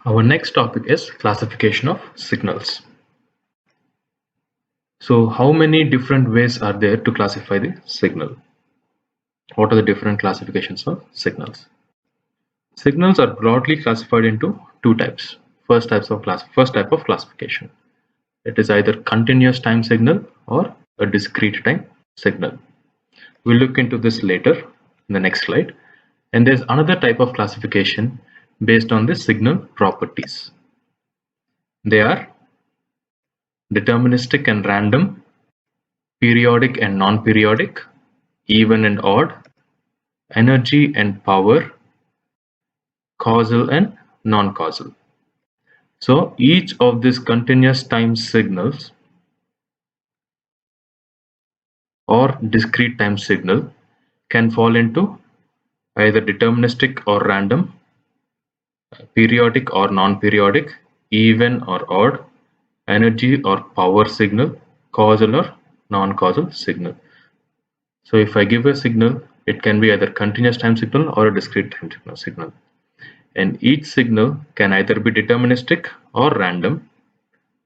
Our next topic is classification of signals. So how many different ways are there to classify the signal? What are the different classifications of signals? Signals are broadly classified into two types. First type of classification. It is either continuous time signal or a discrete time signal. We'll look into this later in the next slide. And there's another type of classification based on the signal properties. They are deterministic and random, periodic and non-periodic, even and odd, energy and power, causal and non-causal. So each of these continuous time signals or discrete time signal can fall into either deterministic or random, periodic or non-periodic, even or odd, energy or power signal, causal or non-causal signal. So if I give a signal, it can be either continuous time signal or a discrete time signal. And each signal can either be deterministic or random.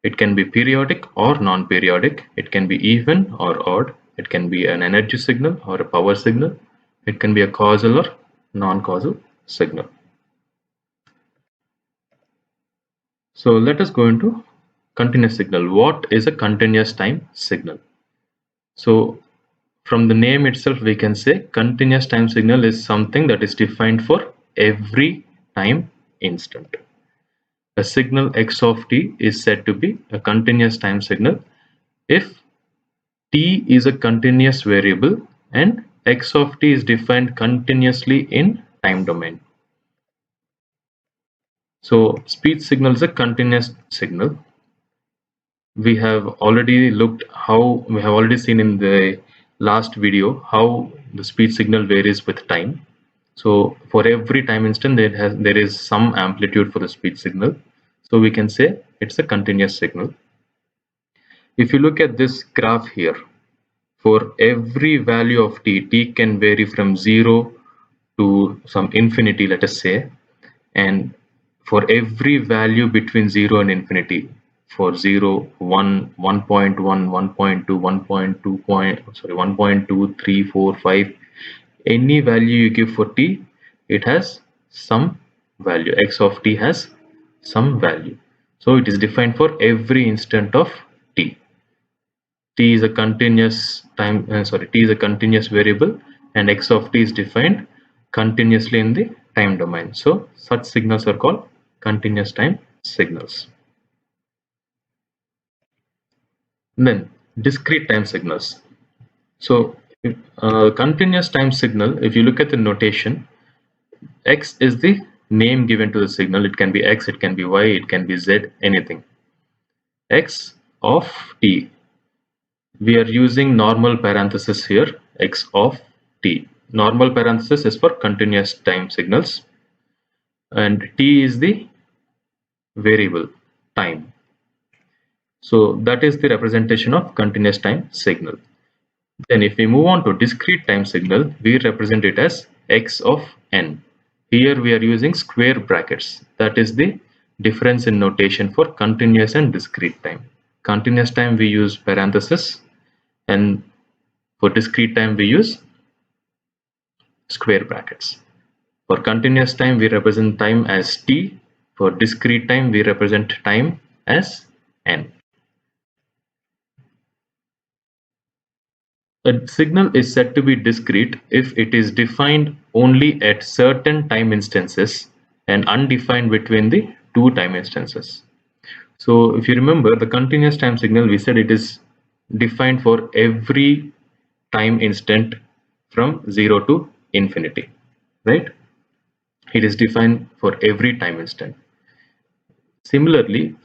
It can be periodic or non-periodic. It can be even or odd. It can be an energy signal or a power signal. It can be a causal or non-causal signal. So let us go into continuous signal. What is a continuous time signal? So from the name itself, we can say continuous time signal is something that is defined for every time instant. A signal x of t is said to be a continuous time signal if t is a continuous variable and x of t is defined continuously in time domain. So speech signal is a continuous signal. We have already seen in the last video how the speech signal varies with time. So for every time instant there is some amplitude for the speech signal. So we can say it's a continuous signal. If you look at this graph here, for every value of t can vary from 0 to some infinity, let us say, and for every value between 0 and infinity, for 0, 1, 1.1, 1.2, 1.2, 3, 4, 5, any value you give for t, it has some value. X of t has some value. So it is defined for every instant of t. T is a continuous variable, and x of t is defined continuously in the time domain. So such signals are called continuous time signals. Then discrete time signals. So continuous time signal, if you look at the notation, x is the name given to the signal. It can be x, it can be y, it can be z, anything. X of t, we are using normal parenthesis here, x of t. Normal parenthesis is for continuous time signals, and t is the variable time. So that is the representation of continuous time signal. Then if we move on to discrete time signal, we represent it as x of n. Here we are using square brackets. That is the difference in notation for continuous and discrete time. Continuous time we use parenthesis, and for discrete time we use square brackets. For continuous time we represent time as t. For discrete time we represent time as n. A signal is said to be discrete if it is defined only at certain time instances and undefined between the two time instances. So if you remember the continuous time signal, we said it is defined for every time instant from 0 to infinity, right? It is defined for every time instant. Similarly,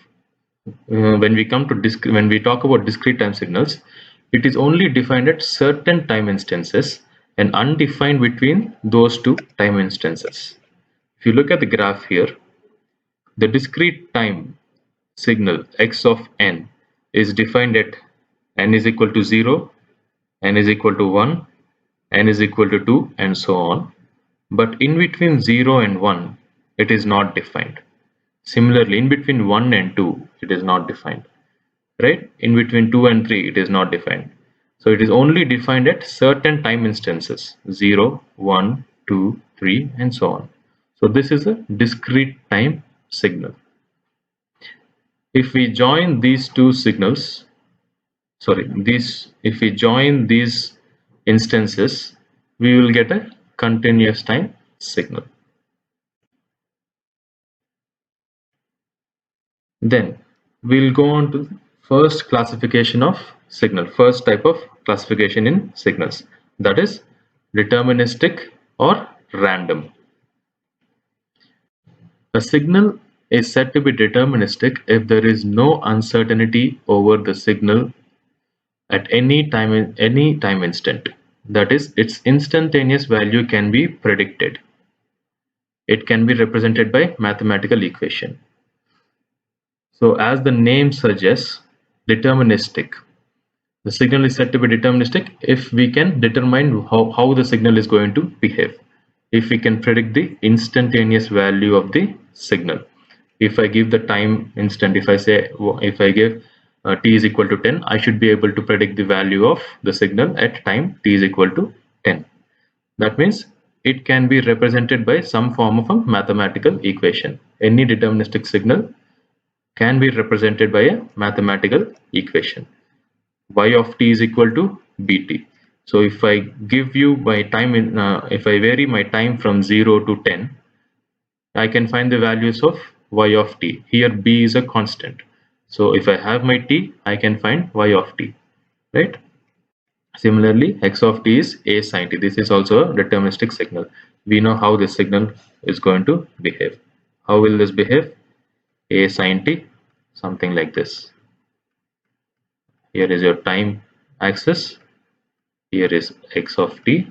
when we talk about discrete time signals, it is only defined at certain time instances and undefined between those two time instances. If you look at the graph here, the discrete time signal x of n is defined at n is equal to 0, n is equal to 1, n is equal to 2, and so on. But in between 0 and 1, it is not defined. Similarly, in between 1 and 2, it is not defined, right? In between 2 and 3, it is not defined. So it is only defined at certain time instances, 0, 1, 2, 3, and so on. So this is a discrete time signal. If we join these two signals, if we join these instances, we will get a continuous time signal. Then we'll go on to the first classification of signal, first type of classification in signals, that is deterministic or random. A signal is said to be deterministic if there is no uncertainty over the signal at any time instant. That is, its instantaneous value can be predicted. It can be represented by mathematical equation. So as the name suggests, deterministic. The signal is said to be deterministic if we can determine how the signal is going to behave. If we can predict the instantaneous value of the signal. If I give the time instant, if I give t is equal to 10, I should be able to predict the value of the signal at time t is equal to 10. That means it can be represented by some form of a mathematical equation. Any deterministic signal can be represented by a mathematical equation. Y of t is equal to bt. So if I give you my time if I vary my time from 0 to 10, I can find the values of y of t. Here b is a constant. So if I have my t, I can find y of t, right? Similarly, x of t is a sin t. This is also a deterministic signal. We know how this signal is going to behave. How will this behave? A sin t, something like this. Here is your time axis. Here is x of t.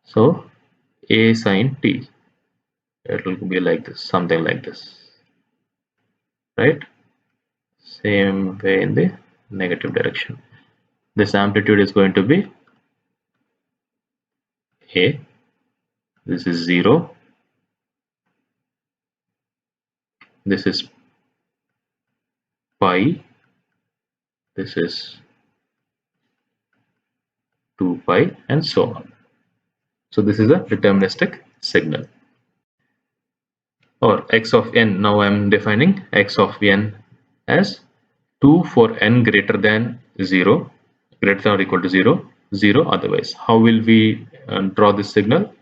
So a sin t, it will be like this, something like this, right? Same way in the negative direction. This amplitude is going to be a, this is 0, this is pi, this is 2 pi, and so on. So this is a deterministic signal. Or x of n, now I am defining x of n as 2 for n greater than 0, greater than or equal to 0, 0 otherwise. How will we draw this signal?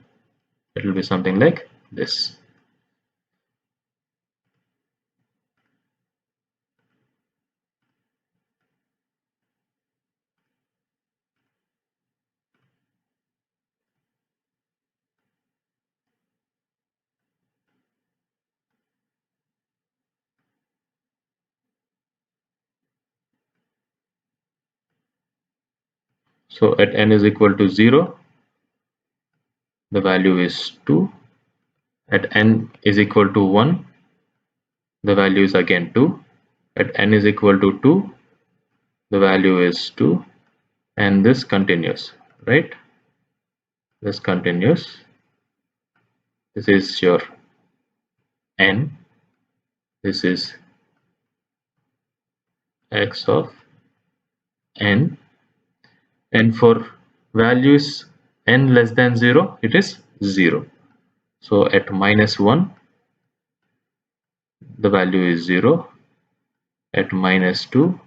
It will be something like this. So at n is equal to 0, the value is 2. At n is equal to 1, the value is again 2. At n is equal to 2, the value is 2. And this continues, right? This continues. This is your n. This is x of n. And for values n less than 0, it is 0. So at minus 1, the value is 0. At minus 2,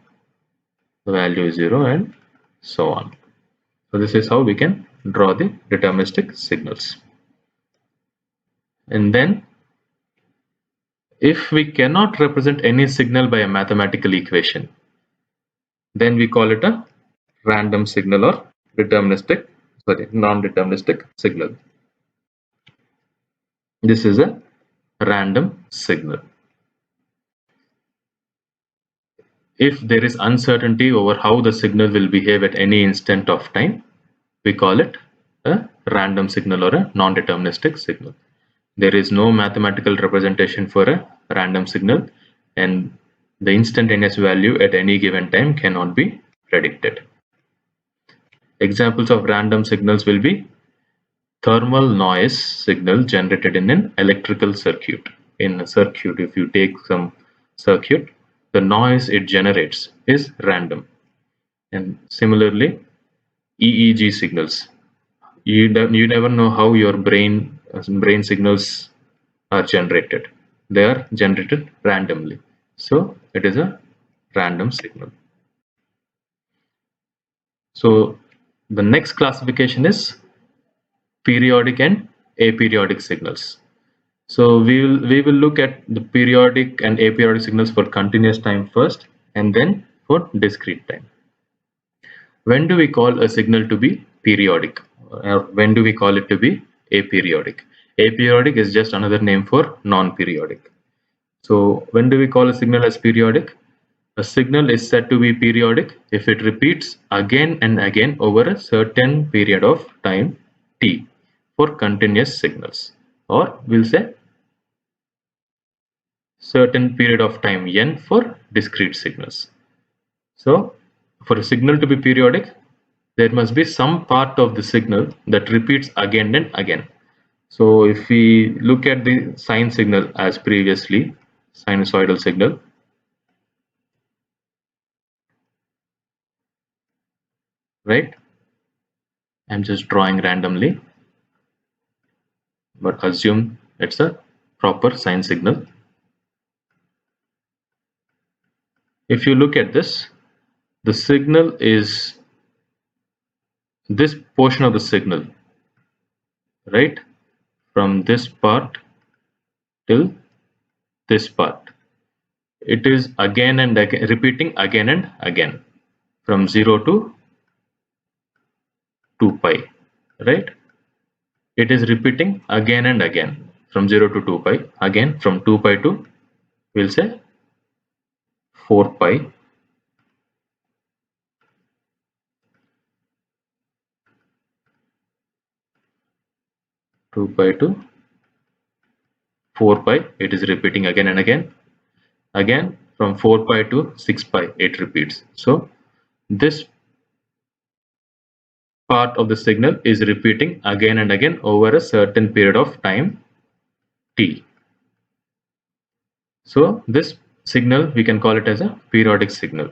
the value is 0, and so on. So this is how we can draw the deterministic signals. And then if we cannot represent any signal by a mathematical equation, then we call it a random signal or non-deterministic signal. This is a random signal. If there is uncertainty over how the signal will behave at any instant of time, we call it a random signal or a non-deterministic signal. There is no mathematical representation for a random signal, and The instantaneous value at any given time cannot be predicted. Examples of random signals will be thermal noise signal generated in an electrical circuit. In a circuit, if you take some circuit, the noise it generates is random. And similarly, EEG signals. You never know how your brain signals are generated. They are generated randomly. So it is a random signal. So the next classification is periodic and aperiodic signals. So we will look at the periodic and aperiodic signals for continuous time first, and then for discrete time. When do we call a signal to be periodic? Or when do we call it to be aperiodic? Aperiodic is just another name for non-periodic. So when do we call a signal as periodic? A signal is said to be periodic if it repeats again and again over a certain period of time t for continuous signals, or we'll say certain period of time n for discrete signals. So for a signal to be periodic, there must be some part of the signal that repeats again and again. So if we look at the sine signal as previously, sinusoidal signal, right? I'm just drawing randomly, but assume it's a proper sine signal. If you look at this, the signal is this portion of the signal, right? From this part till this part. It is again and again, repeating again and again from 0 to 2 pi, right? It is repeating again and again from 0 to 2 pi, again from 2 pi to, we'll say 4 pi, to 4 pi, it is repeating again and again from 4 pi to 6 pi, it repeats. So this part of the signal is repeating again and again over a certain period of time t. So this signal, we can call it as a periodic signal.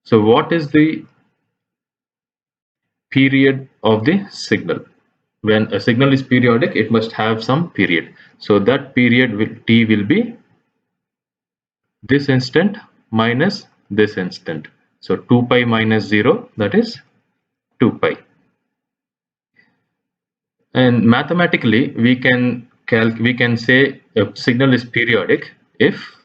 So what is the period of the signal? When a signal is periodic, it must have some period. So that period t will be this instant minus this instant. So 2 pi minus 0, that is 2 pi. And mathematically, we can say a signal is periodic if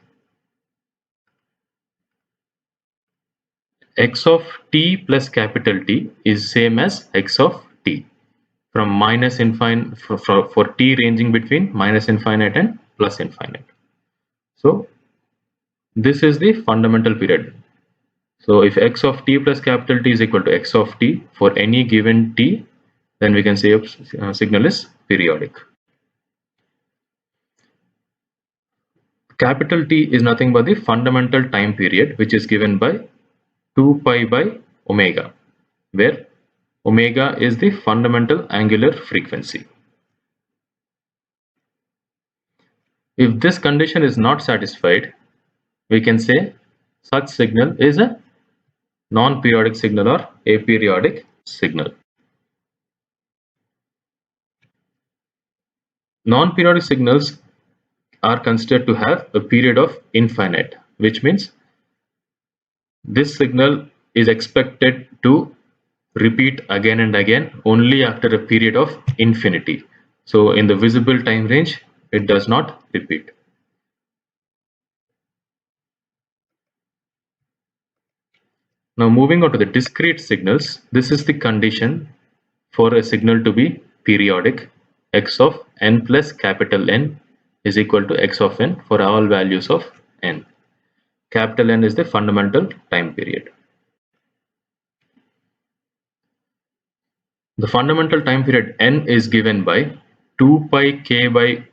x of t plus capital T is same as x of t from minus infinite for t ranging between minus infinite and plus infinite. So this is the fundamental period. So if x of t plus capital T is equal to x of t for any given t, then we can say a signal is periodic. Capital T is nothing but the fundamental time period, which is given by 2 pi by omega, where omega is the fundamental angular frequency. If this condition is not satisfied, we can say such signal is a non-periodic signal or aperiodic signal. Non-periodic signals are considered to have a period of infinite, which means this signal is expected to repeat again and again only after a period of infinity. So in the visible time range, it does not repeat. Now moving on to the discrete signals, this is the condition for a signal to be periodic. X of n plus capital N is equal to x of n for all values of n. Capital N is the fundamental time period. The fundamental time period n is given by 2 pi k by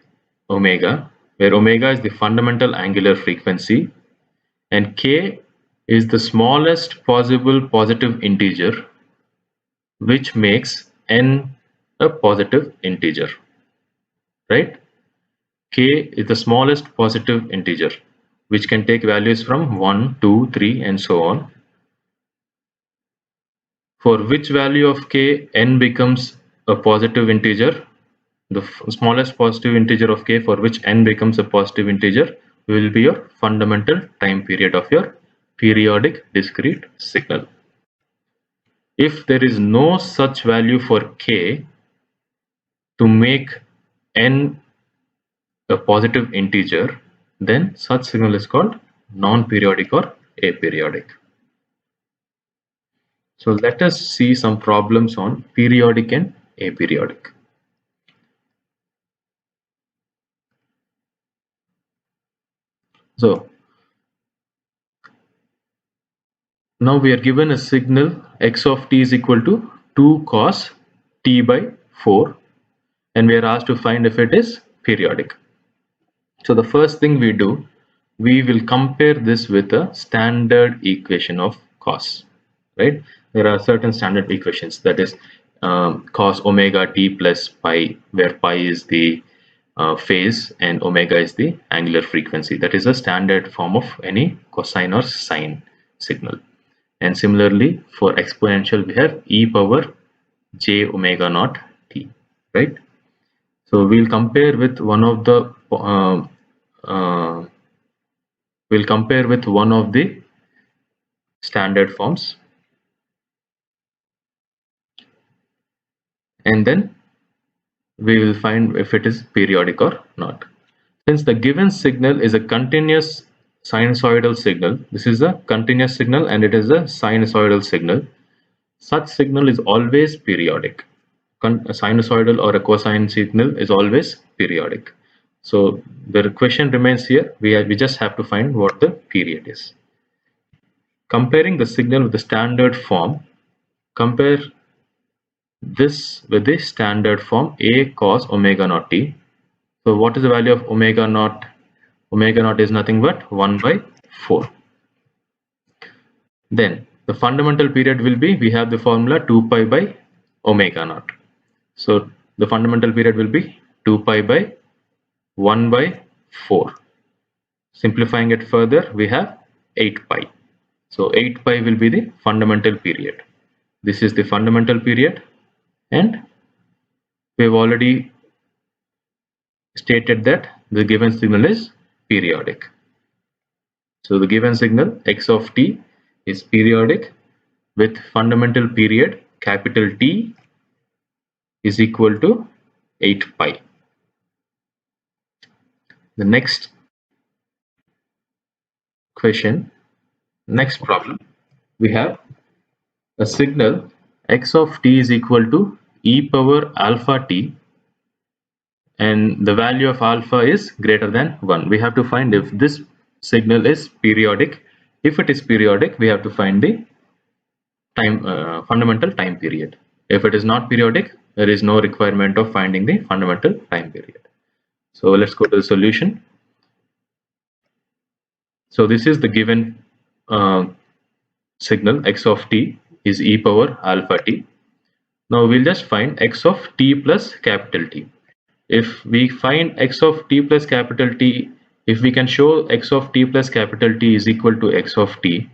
omega, where omega is the fundamental angular frequency, and k is the smallest possible positive integer which makes n a positive integer, right? K is the smallest positive integer which can take values from 1, 2, 3 and so on. For which value of k n becomes a positive integer, the smallest positive integer of k for which n becomes a positive integer will be your fundamental time period of your periodic discrete signal. If there is no such value for k to make n a positive integer, then such signal is called non-periodic or aperiodic. So let us see some problems on periodic and aperiodic. So now we are given a signal x of t is equal to 2 cos t by 4, and we are asked to find if it is periodic. So the first thing we do, we will compare this with a standard equation of cos, right? There are certain standard equations, that is cos omega t plus pi, where pi is the phase and omega is the angular frequency. That is a standard form of any cosine or sine signal. And similarly for exponential we have e power j omega naught t, right? So we'll compare with one of the standard forms, and then we will find if it is periodic or not. Since the given signal is a continuous sinusoidal signal, this is a continuous signal and it is a sinusoidal signal, such signal is always periodic. A sinusoidal or a cosine signal is always periodic. So the question remains here, we just have to find what the period is. Comparing the signal with the standard form, compare this with the standard form a cos omega naught t. So what is the value of omega naught? Omega naught is nothing but 1 by 4. Then the fundamental period will be, we have the formula 2 pi by omega naught. So the fundamental period will be 2 pi by 1 by 4. Simplifying it further, we have 8 pi. So 8 pi will be the fundamental period. This is the fundamental period, and we've already stated that the given signal is periodic. So the given signal x of t is periodic with fundamental period capital T is equal to 8 pi. The next problem, we have a signal x of t is equal to e power alpha t, and the value of alpha is greater than 1. We have to find if this signal is periodic. If it is periodic, we have to find the fundamental time period. If it is not periodic, there is no requirement of finding the fundamental time period. So let's go to the solution. So this is the given signal x of t is e power alpha t. Now we'll just find x of t plus capital T. If we find x of t plus capital T, if we can show x of t plus capital T is equal to x of t,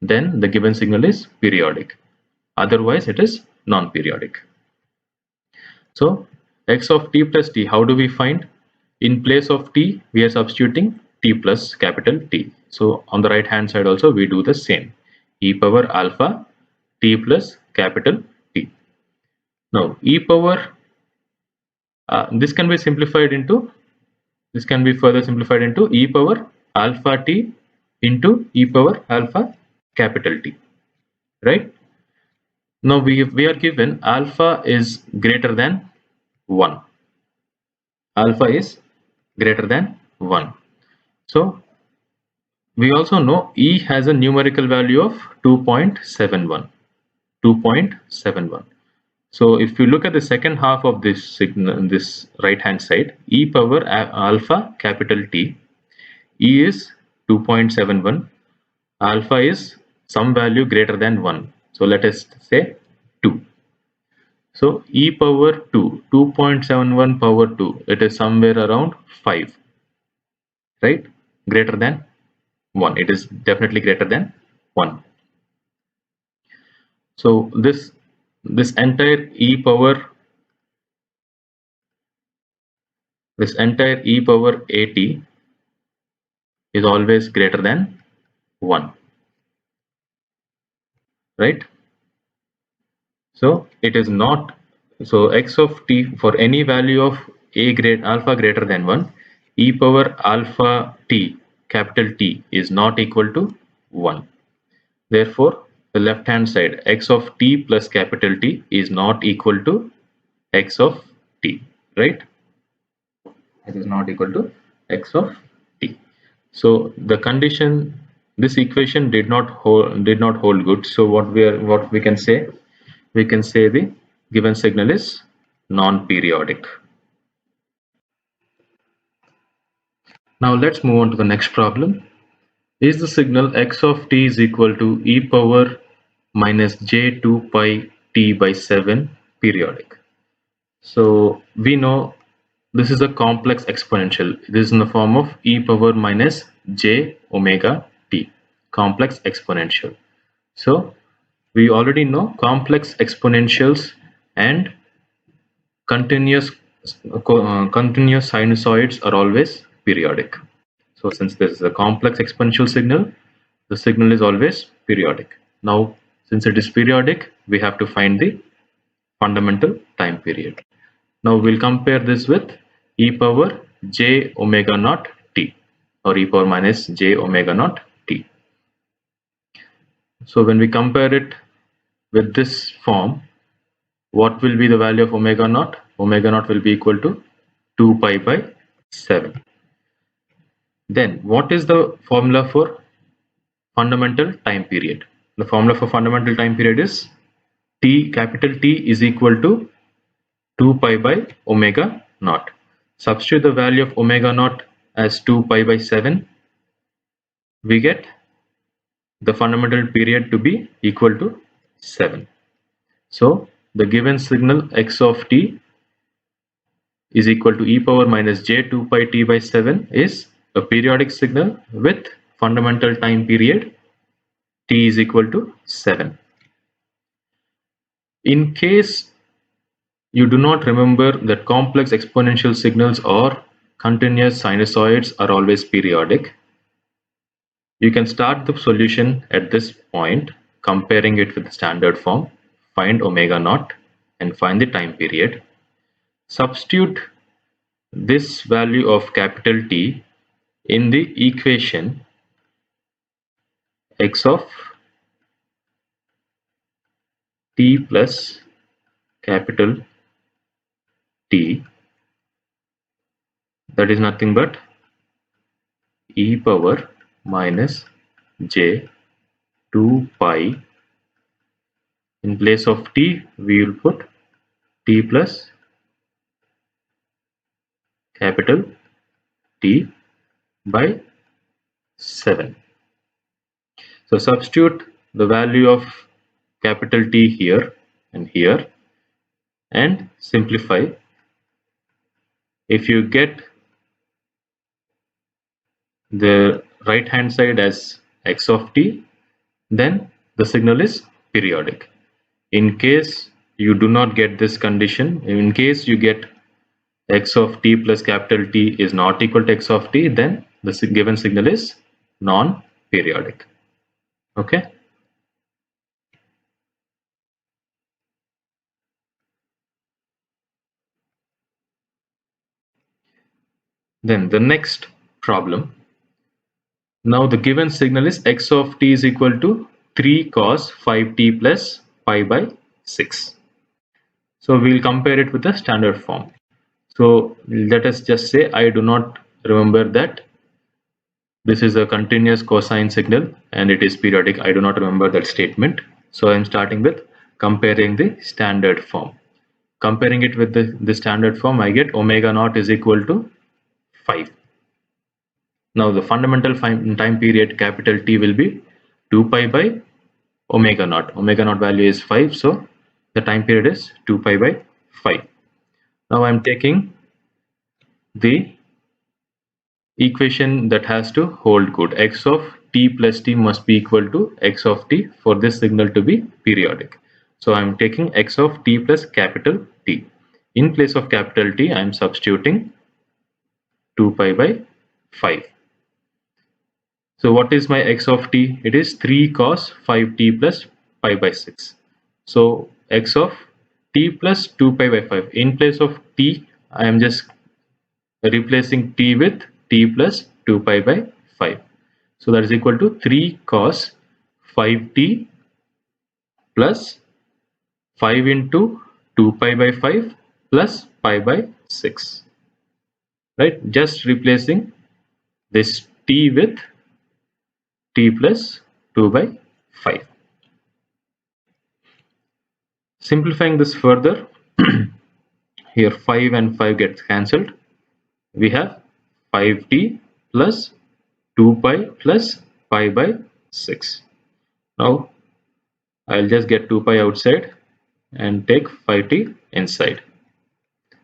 then the given signal is periodic. Otherwise it is non-periodic. So x of t plus t, how do we find? In place of t, we are substituting t plus capital T. So on the right hand side also we do the same, e power alpha t plus capital T. Now e power, this can be further simplified into e power alpha t into e power alpha capital T, right? Now we are given alpha is greater than 1. Alpha is greater than 1. So we also know E has a numerical value of 2.71. So if you look at the second half of this signal, this right hand side, e power alpha capital T, E is 2.71. alpha is some value greater than 1. So let us say 2. So e power 2, 2.71 power 2, it is somewhere around 5, right? Greater than 1. It is definitely greater than 1. So this entire e power this entire e power at is always greater than 1, right? So it is not, so x of t for any value of alpha greater than 1, e power alpha t, capital T, is not equal to 1. Therefore, the left hand side, x of t plus capital T, is not equal to x of t, right? It is not equal to x of t. So the condition, this equation did not hold good. So what we can say, we can say the given signal is non-periodic. Now let's move on to the next problem. Is the signal x of t is equal to e power minus j2 pi t by 7 periodic? So we know this is a complex exponential. This is in the form of e power minus j omega t, complex exponential. So we already know complex exponentials and continuous continuous sinusoids are always periodic. So since this is a complex exponential signal, the signal is always periodic. Now, since it is periodic, we have to find the fundamental time period. Now we'll compare this with e power j omega naught t, or e power minus j omega naught t. So when we compare it with this form, what will be the value of omega naught? Omega naught will be equal to 2 pi by 7. Then what is the formula for fundamental time period? The formula for fundamental time period is T, capital T, is equal to 2 pi by omega naught. Substitute the value of omega naught as 2 pi by 7. We get the fundamental period to be equal to 7. So the given signal x of t is equal to e power minus j 2 pi t by 7 is a periodic signal with fundamental time period t is equal to 7. In case you do not remember that complex exponential signals or continuous sinusoids are always periodic, you can start the solution at this point, comparing it with the standard form, find omega naught and find the time period. Substitute this value of capital T in the equation x of t plus capital T, that is nothing but e power minus j 2 pi. In place of t, we will put t plus capital T by 7. So substitute the value of capital T here and here and simplify. If you get the right hand side as x of t, then the signal is periodic. In case you do not get this condition, in case you get x of t plus capital T is not equal to x of t, then the given signal is non-periodic. Okay. Then the next problem. Now the given signal is x of t is equal to 3 cos 5t plus pi by 6. So we'll compare it with the standard form. So let us just say I do not remember that this is a continuous cosine signal and it is periodic. I do not remember that statement. So I'm starting with comparing the standard form. Comparing it with the standard form, I get omega naught is equal to 5. Now the fundamental time period capital T will be 2 pi by omega naught. Omega naught value is 5, so the time period is 2 pi by 5. Now I'm taking the equation that has to hold good. X of t plus t must be equal to x of t for this signal to be periodic. So I'm taking x of t plus capital T. In place of capital T, I'm substituting 2 pi by 5. So what is my x of t? It is 3 cos 5t plus pi by 6. So x of t plus 2 pi by 5. In place of t, I am just replacing t with t plus 2 pi by 5. So that is equal to 3 cos 5t plus 5 into 2 pi by 5 plus pi by 6. Right? Just replacing this t with t plus 2 by 5. Simplifying this further, here 5 and 5 gets cancelled. We have 5t plus 2 pi plus pi by 6. Now I'll just get 2 pi outside and take 5t inside.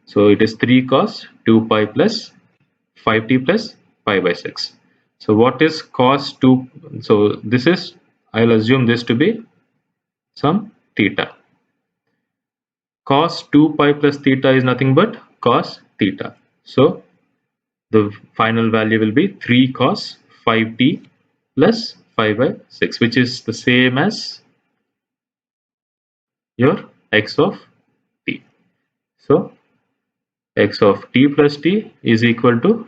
So it is 3 cos 2 pi plus 5t plus pi by 6. So what is cos 2? So this is, I'll assume this to be some theta. Cos 2 pi plus theta is nothing but cos theta. So the final value will be 3 cos 5t plus 5 by 6, which is the same as your x of t. So x of t plus t is equal to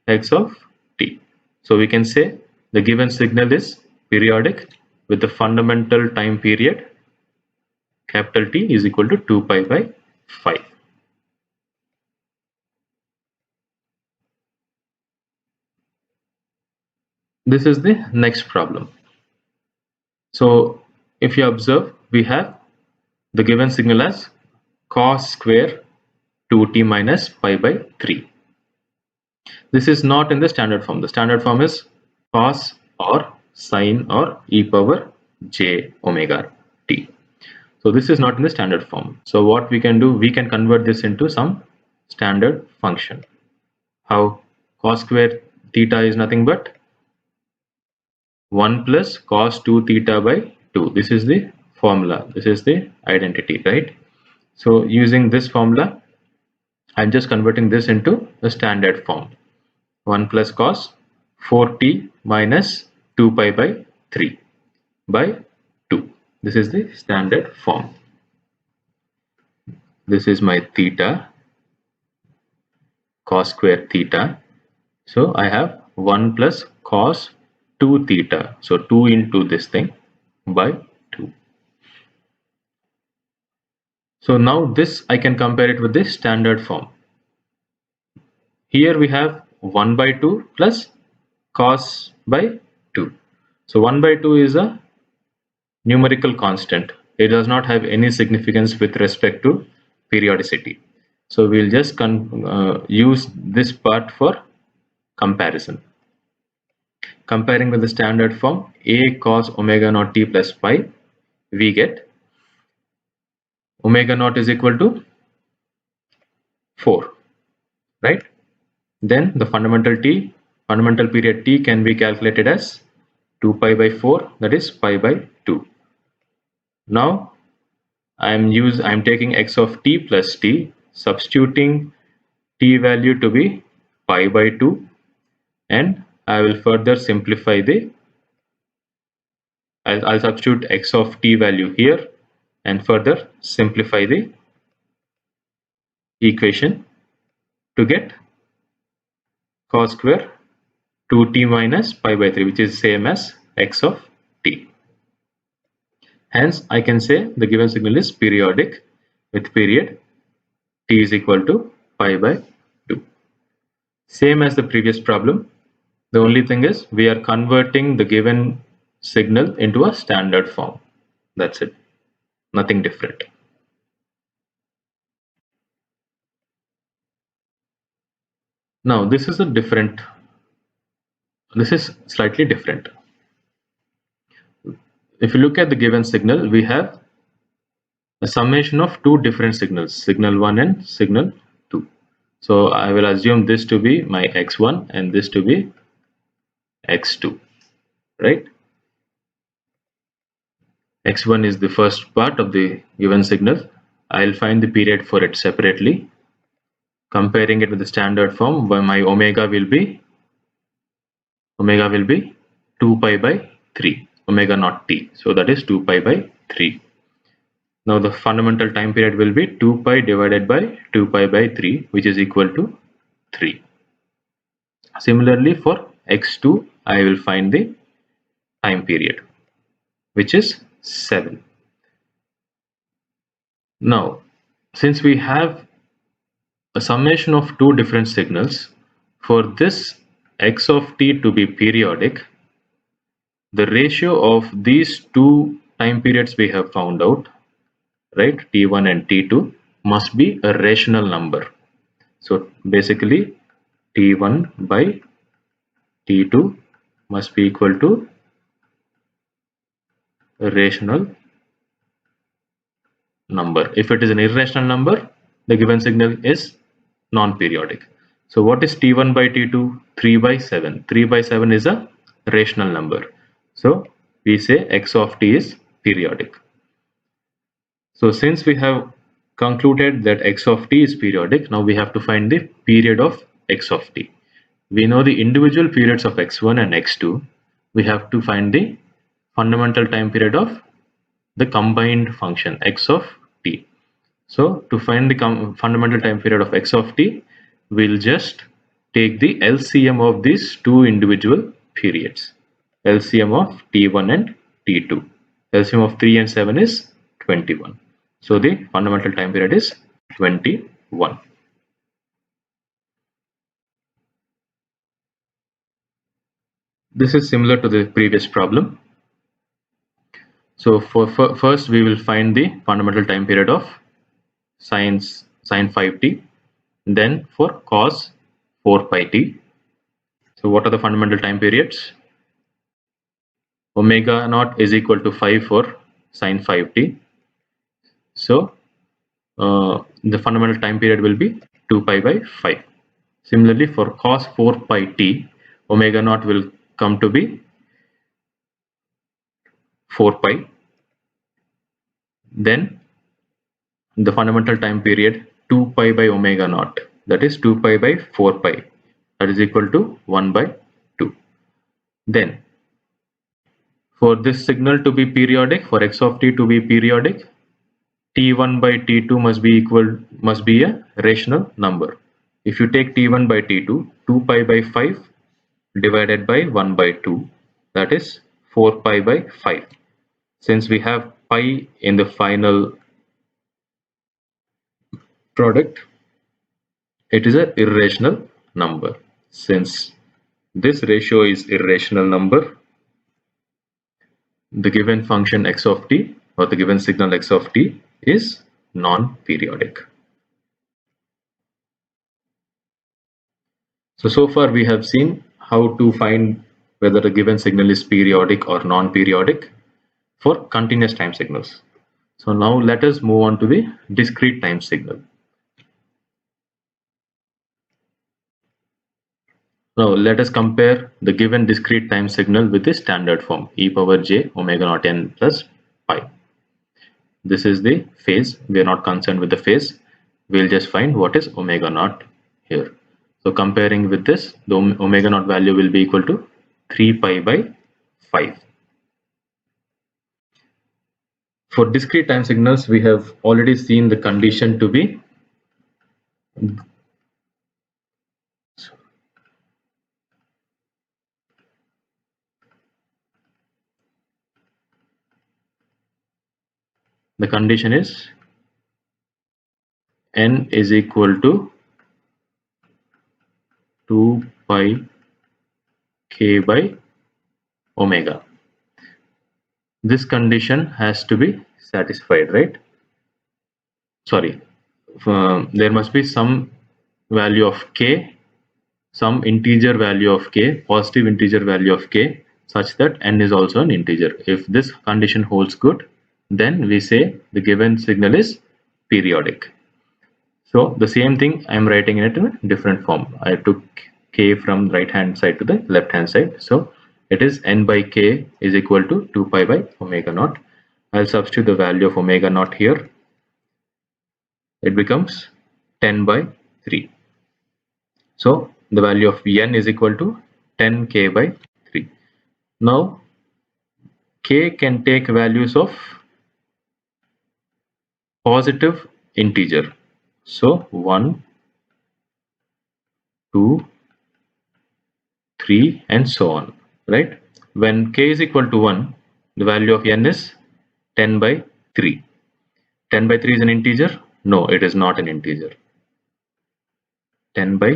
x of t. So we can say the given signal is periodic with the fundamental time period capital T is equal to 2 pi by 5. This is the next problem. So if you observe, we have the given signal as cos square 2t minus pi by 3. This is not in the standard form. The standard form is cos or sine or e power j omega t. So this is not in the standard form. So what we can do, we can convert this into some standard function. How? Cos square theta is nothing but 1 plus cos 2 theta by 2. This is the formula. This is the identity, right? So using this formula, I'm just converting this into the standard form. 1 plus cos 4t minus 2 pi by 3 by 2. This is the standard form. This is my theta, cos square theta. So I have 1 plus cos 2 theta. So 2 into this thing by 2. So now this I can compare it with the standard form. Here we have 1 by 2 plus cos by 2. So 1 by 2 is a numerical constant. It does not have any significance with respect to periodicity. So we'll just use this part for comparison. Comparing with the standard form, a cos omega naught t plus pi, we get omega naught is equal to 4, right? Then the fundamental period t can be calculated as 2 pi by 4, that is pi by 2. Now I'm taking x of t plus t, substituting t value to be pi by 2, and I will further simplify I'll substitute x of t value here and further simplify the equation to get cos square 2t minus pi by 3, which is same as x of t. Hence, I can say the given signal is periodic with period t is equal to pi by 2. Same as the previous problem. The only thing is we are converting the given signal into a standard form. That's it. Nothing different. Now this is slightly different. if you look at the given signal, we have a summation of two different signals, signal 1 and signal 2. So I will assume this to be my x1 and this to be x2, right? X1 is the first part of the given signal. I'll find the period for it separately. Comparing it with the standard form, where my omega will be 2 pi by 3, omega naught t. So that is 2 pi by 3. Now the fundamental time period will be 2 pi divided by 2 pi by 3, which is equal to 3. Similarly, for x2, I will find the time period, which is 7. Now, since we have a summation of two different signals, for this x of t to be periodic, the ratio of these two time periods we have found out, right, t1 and t2, must be a rational number. So basically t1 by t2 must be equal to a rational number. If it is an irrational number, the given signal is non-periodic. So what is t1 by t2? 3 by 7. 3 by 7 is a rational number. So we say x of t is periodic. So since we have concluded that x of t is periodic, now we have to find the period of x of t. We know the individual periods of x1 and x2. We have to find the fundamental time period of the combined function x of t. So to find the fundamental time period of x of t, we'll just take the LCM of these two individual periods. LCM of t1 and t2. LCM of 3 and 7 is 21. So the fundamental time period is 21. This is similar to the previous problem. So for first we will find the fundamental time period of sin 5t, then for cos 4 pi t. So what are the fundamental time periods? Omega naught is equal to 5 for sin 5t. So the fundamental time period will be 2 pi by 5. Similarly, for cos 4 pi t, omega naught will come to be 4 pi. Then the fundamental time period 2 pi by omega naught, that is 2 pi by 4 pi, that is equal to 1 by 2. Then for this signal to be periodic, for x of t to be periodic, t1 by t2 must be a rational number. If you take t1 by t2, 2 pi by 5 divided by 1 by 2, that is 4 pi by 5. Since we have pi in the final product, it is an irrational number. Since this ratio is irrational number, the given function x of t or the given signal x of t is non-periodic. So far we have seen how to find whether a given signal is periodic or non-periodic for continuous time signals. So now let us move on to the discrete time signal. Now let us compare the given discrete time signal with the standard form e power j omega naught n plus pi. This is the phase. We are not concerned with the phase. We'll just find what is omega naught here. So comparing with this, the omega naught value will be equal to 3 pi by 5. For discrete time signals, we have already seen the condition to be the condition is n is equal to 2 pi k by omega. This condition has to be satisfied, right? Sorry, there must be some value of k, some integer value of k, positive integer value of k, such that n is also an integer. If this condition holds good, then we say the given signal is periodic. So the same thing I'm writing it in a different form. I took k from right hand side to the left hand side. So it is n by k is equal to 2 pi by omega naught. I'll substitute the value of omega naught here. It becomes 10 by 3. So the value of n is equal to 10k by 3. Now k can take values of positive integer. So 1, 2, 3 and so on, right? When k is equal to 1, the value of n is 10 by 3. 10 by 3 is an integer? No, it is not an integer. 10 by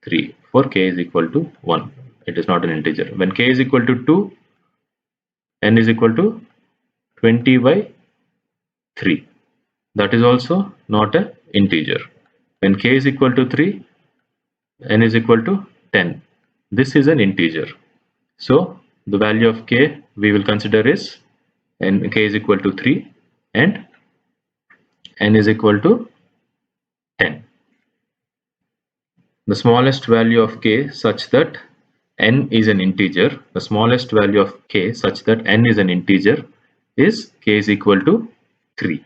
3 for k is equal to 1. It is not an integer. When k is equal to 2, n is equal to 20 by 3. That is also not an integer. When k is equal to 3, n is equal to 10. This is an integer. So the value of k we will consider is n k is equal to 3 and n is equal to 10. The smallest value of k such that n is an integer, the smallest value of k such that n is an integer is k is equal to 3.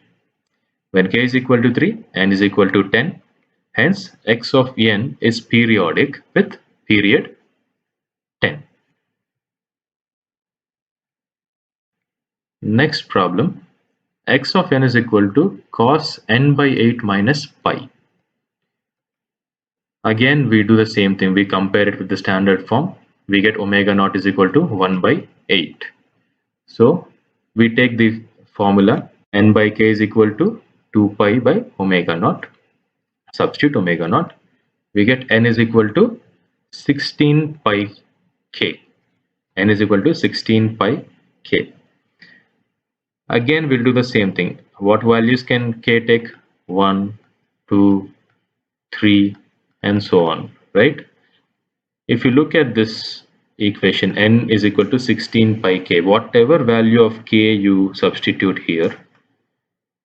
When k is equal to 3, n is equal to 10. Hence, x of n is periodic with period 10. Next problem, x of n is equal to cos n by 8 minus pi. Again, we do the same thing. We compare it with the standard form. We get omega naught is equal to 1 by 8. So, we take the formula n by k is equal to 2 pi by omega naught. Substitute omega naught. We get n is equal to 16 pi k. N is equal to 16 pi k. Again, we'll do the same thing. What values can k take? 1, 2, 3 and so on, right? If you look at this equation, n is equal to 16 pi k. Whatever value of k you substitute here,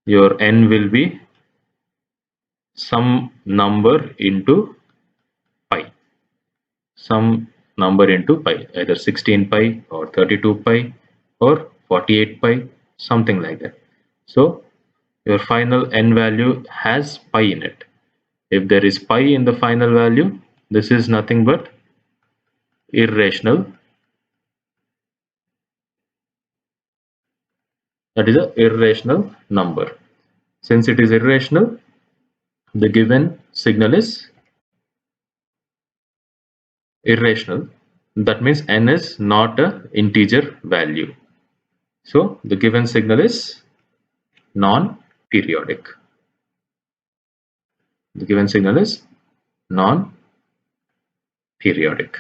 your n will be some number into pi. Some number into pi, either 16 pi or 32 pi or 48 pi, something like that. So your final n value has pi in it. If there is pi in the final value, this is nothing but irrational. That is an irrational number. Since it is irrational, the given signal is irrational. That means n is not an integer value. So the given signal is non-periodic. The given signal is non-periodic.